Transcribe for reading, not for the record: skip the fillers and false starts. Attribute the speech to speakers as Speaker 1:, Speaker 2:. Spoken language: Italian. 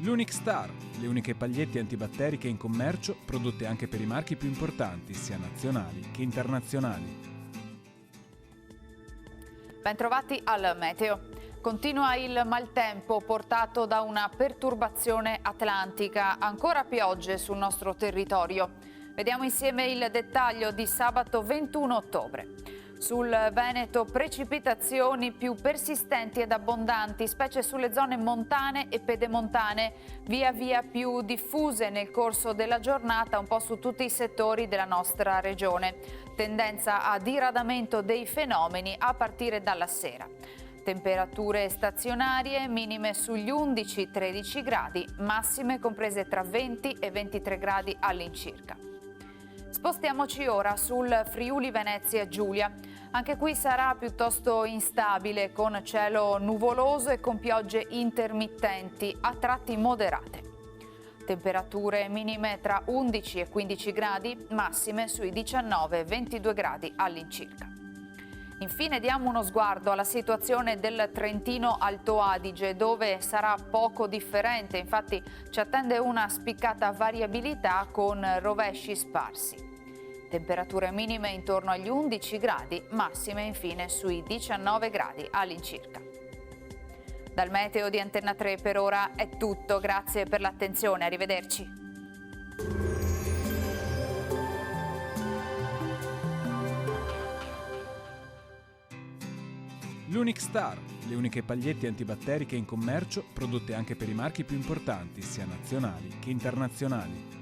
Speaker 1: L'Unic Star, le uniche pagliette antibatteriche in commercio, prodotte anche per i marchi più importanti, sia nazionali che internazionali.
Speaker 2: Bentrovati al Meteo. Continua il maltempo portato da una perturbazione atlantica, ancora piogge sul nostro territorio. Vediamo insieme il dettaglio di sabato 21 ottobre. Sul Veneto precipitazioni più persistenti ed abbondanti, specie sulle zone montane e pedemontane, via via più diffuse nel corso della giornata un po' su tutti i settori della nostra regione. Tendenza a diradamento dei fenomeni a partire dalla sera. Temperature stazionarie, minime sugli 11-13 gradi, massime comprese tra 20 e 23 gradi all'incirca. Spostiamoci ora sul Friuli Venezia Giulia. Anche qui sarà piuttosto instabile, con cielo nuvoloso e con piogge intermittenti, a tratti moderate. Temperature minime tra 11 e 15 gradi, massime sui 19 e 22 gradi all'incirca. Infine diamo uno sguardo alla situazione del Trentino Alto Adige, dove sarà poco differente, infatti ci attende una spiccata variabilità con rovesci sparsi. Temperature minime intorno agli 11 gradi, massime infine sui 19 gradi all'incirca. Dal meteo di Antenna 3 per ora è tutto, grazie per l'attenzione, arrivederci.
Speaker 1: L'Unic Star, le uniche pagliette antibatteriche in commercio, prodotte anche per i marchi più importanti, sia nazionali che internazionali.